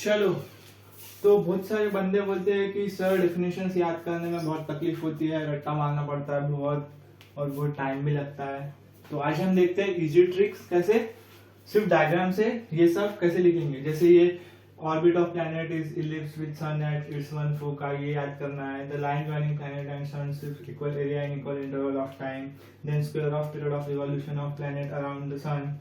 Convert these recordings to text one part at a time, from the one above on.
चलो, तो बहुत सारे बंदे बोलते हैं कि सर डेफिनेशंस याद करने में बहुत तकलीफ होती है, रट्टा मारना पड़ता है बहुत, और बहुत टाइम भी लगता है। तो आज हम देखते हैं इजी ट्रिक्स, कैसे सिर्फ डायग्राम से ये सब कैसे लिखेंगे। जैसे ये orbit of planet is ellipse with sun at its one foci, ये याद करना है। The line joining planet and sun सिर्फ equal area in equal interval of time. Then square of period of revolution of planet around the sun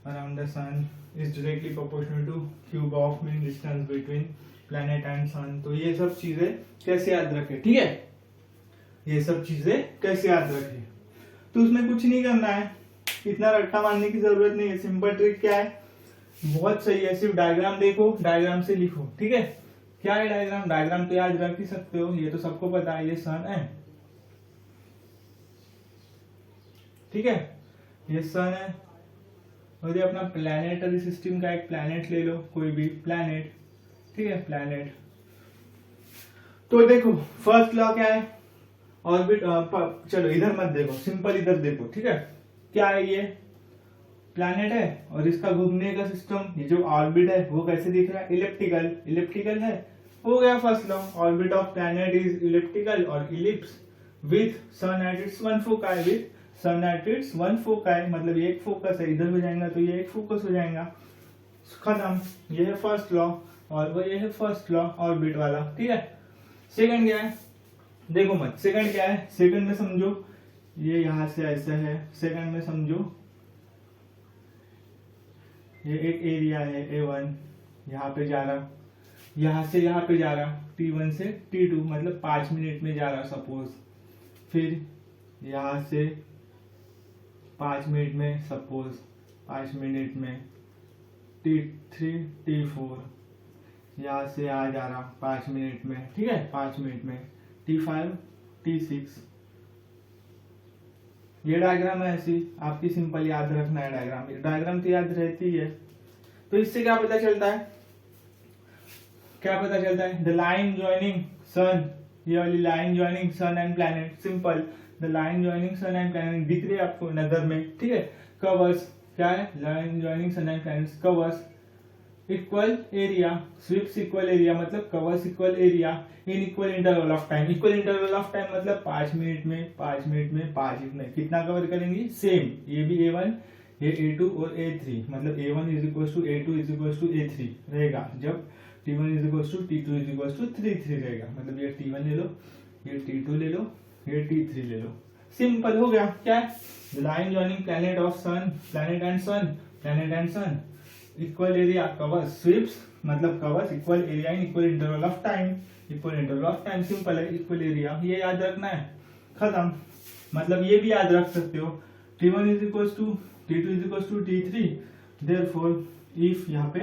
around the sun is directly proportional to cube of mean distance between planet and sun। तो ये सब चीजें कैसे याद रखें, ठीक है, ये सब चीजें कैसे याद रखें। तो उसमें कुछ नहीं करना है, इतना रट्टा मारने की जरूरत नहीं है। सिंपल ट्रिक क्या है, बहुत सही है, सिर्फ डायग्राम देखो, डायग्राम से लिखो, ठीक है। क्या है डायग्राम, डायग्राम तो याद रख ही सकते हो, ये तो सबको पता है, ये सन है, ठीक है, ये सन है, और ये अपना प्लैनेटरी सिस्टम का एक प्लैनेट ले लो, कोई भी प्लैनेट, ठीक है, प्लैनेट। तो देखो फर्स्ट लॉ क्या है, ऑर्बिट, चलो इधर मत देखो, सिंपल इधर देखो, ठीक है। क्या है, ये प्लैनेट है और इसका घूमने का सिस्टम, ये जो ऑर्बिट है वो कैसे दिख रहा है, इलिप्टिकल, इलिप्टिकल है, हो गया first law. Orbit of planet is elliptical और ellipse with sun at its one foci, with sun at its one foci, मतलब ये एक फोकस है, इधर हो जाएगा तो ये एक फोकस हो जाएगा, खत्म। ये है फर्स्ट लॉ, और वो ये है फर्स्ट लॉ ऑर्बिट वाला, ठीक है। सेकंड क्या है, देखो मत, सेकंड क्या है, सेकंड में समझो ये यहां से ऐसा है, सेकंड में समझो ये एक एरिया है A1, यहाँ पे जा रहा, यहां से यहाँ पे जा रहा, T1 से T2, मतलब 5 मिनट में जा रहा सपोज, फिर यहां से 5 मिनट में, सपोज 5 मिनट में T3 T4, यहाँ से आ जा रहा 5 मिनट में, ठीक है, 5 मिनट में T5 T6। ये डायग्राम है, ऐसी आपकी सिंपल याद रखना है डायग्राम, डायग्राम तो याद रहती है। तो इससे क्या पता चलता है, क्या पता चलता है, द लाइन ज्वाइनिंग सन, ये वाली line joining sun and planet, simple, the line joining sun and planet दिख रही है आपको नजर में, ठीक है। कवर्स, क्या है, line joining sun and planet covers equal area, sweeps equal area, मतलब covers equal area in equal interval of time. Equal interval of time मतलब 5 मिनट में 5 मिनट में 5 मिनट में कितना कवर करेंगे, सेम, ये भी A1, ये A2 और A3, मतलब A1 is equal to A2 is equal to A3 रहेगा, जब T1 is equal to T2 is equal to 3 रहेगा, मतलब ये T1 ले लो, ये T2 ले लो, ये T3 ले लो, सिंपल हो गया। क्या है, line joining planet of sun, planet and sun, planet and sun, equal area covers sweeps, मतलब covers equal area in equal interval of time, equal interval of time, simple है, equal area, ये याद रखना है, खत्म। मतलब ये भी याद रख सकते हो, T1 is equal to T2 is equal to T3, therefore if, यहाँ पे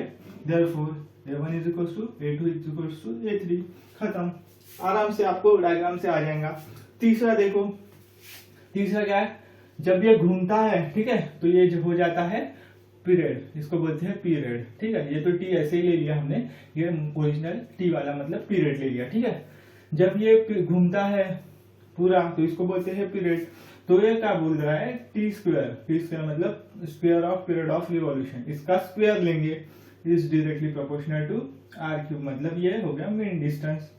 therefore A1 is equal to A2 is equal to A3, खत्म। आराम से आपको डायग्राम से आ जाएगा। तीसरा देखो, तीसरा क्या है, जब ये घूमता है, ठीक है, तो ये जो हो जाता है पीरियड, इसको बोलते हैं पीरियड, ठीक है। ये तो टी ऐसे ही ले लिया हमने, ये ओरिजिनल टी वाला मतलब पीरियड ले लिया, ठीक है। जब ये घूमता है पूरा तो इसको बोलते हैं पीरियड। तो ये क्या बोल रहा है, टी स्क्वायर मतलब square of period of revolution, इसका स्क्वायर लेंगे, is directly proportional to are cube, मतलब ये हो गया मीन डिस्टेंस,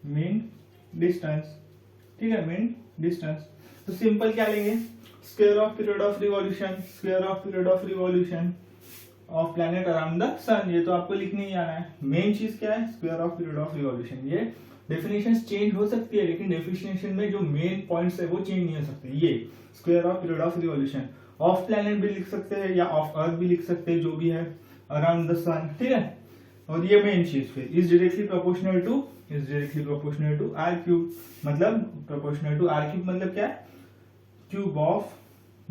मीन डिस्टेंस, ठीक है, मीन डिस्टेंस। तो सिंपल क्या लेंगे, square of period of revolution, square of period of revolution of planet around the sun, ये तो आपको लिखने ही आना है। मेन चीज क्या है, square of period of revolution. ये डेफिनेशन चेंज हो सकती है, लेकिन डेफिनेशन में जो मेन पॉइंट्स है वो चेंज नहीं हो सकते। ये square of period of revolution of planet भी लिख सकते हैं या ऑफ अर्थ भी लिख सकते हैं, जो भी है अराउंड द सन, ठीक है। और ये मेन चीज फिर is directly proportional to are cube, मतलब प्रोपोर्शनल टू आर क्यूब मतलब क्या है, cube of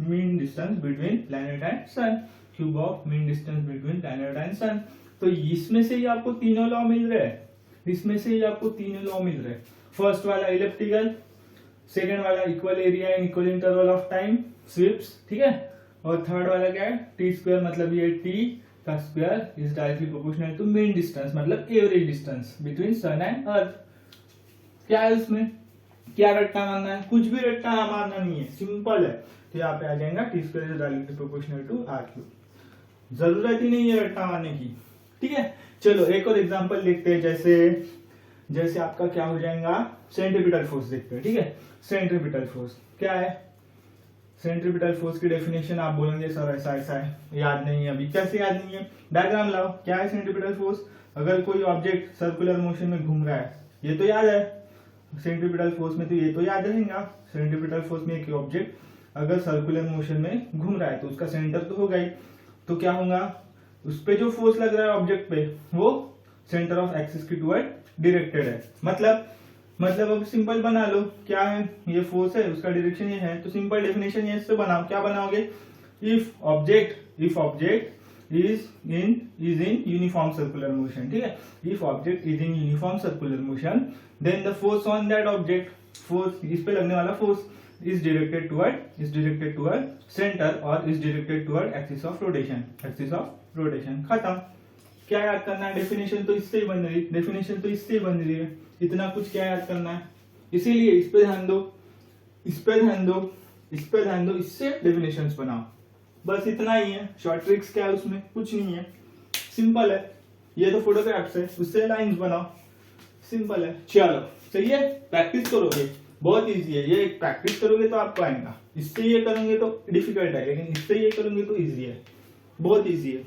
mean distance between planet and sun, cube of mean distance between planet and sun. तो इसमें से ही आपको तीनों लॉ मिल रहे हैं, इसमें से ही आपको तीनों लॉ मिल रहे हैं। फर्स्ट वाला इलिप्टिकल, सेकंड वाला equal area in equal interval of time sweeps, ठीक है, और थर्ड वाला क्या है, टी स्क्वायर, मतलब ये टी का square is directly proportional to mean distance, मतलब average distance between sun and earth. क्या है उसमें, क्या रट्टा मारना है, कुछ भी रट्टा मारना नहीं है, सिंपल है। तो यहाँ पे आ जाएगा T square is directly proportional to are cube, जरूरत ही नहीं है रट्टा मारने की। ठीक है, चलो एक और एग्जांपल देखते हैं, जैसे आपका क्या हो जाएगा, सेंट्रीपिटल फोर्स देखते हैं। ठीक है, सेंट्रीपिटल फोर्स क्या है, सेंट्रीपिटल फोर्स की डेफिनेशन आप बोलेंगे सर ऐसा ऐसा है, याद नहीं है अभी। कैसे याद नहीं है, डायग्राम लाओ। क्या है सेंट्रीपिटल फोर्स, अगर कोई ऑब्जेक्ट सर्कुलर मोशन में घूम रहा है, ये तो याद है सेंट्रीपिटल फोर्स में, तो ये तो याद रहेगा। सेंट्रीपिटल फोर्स में एक ऑब्जेक्ट अगर सर्कुलर मोशन में घूम रहा है तो उसका सेंटर तो होगा ही, तो क्या होगा, उस पे जो फोर्स लग रहा है ऑब्जेक्ट पे वो सेंटर ऑफ एक्सिस की टुवर्ड डायरेक्टेड है। मतलब अब सिंपल बना लो, क्या है, ये फोर्स है, उसका डायरेक्शन ये है, तो सिंपल डेफिनेशन ये इससे बनाओ। क्या बनाओगे, if object is in uniform circular motion. ठीक है, if object is in uniform circular motion then the force on that object, force इस पे लगने वाला force is directed toward center और is directed toward axis of rotation। खत्म। क्या याद करना है, डेफिनेशन तो इससे ही बन रही है, इतना कुछ क्या याद करना है, इसीलिए इस पे ध्यान दो, इससे डेफिनेशंस बनाओ, बस इतना ही है। शॉर्ट ट्रिक्स क्या है उसमें, कुछ नहीं है, सिंपल है। ये तो फोटोग्राफ्स है, उससे लाइंस बनाओ, सिंपल है। चलो सही है, प्रैक्टिस करोगे, बहुत इजी है ये, प्रैक्टिस करोगे तो आपको आएगा। इससे ये करोगे तो डिफिकल्ट है, लेकिन इससे ये करोगे तो इजी है, बहुत इजी है।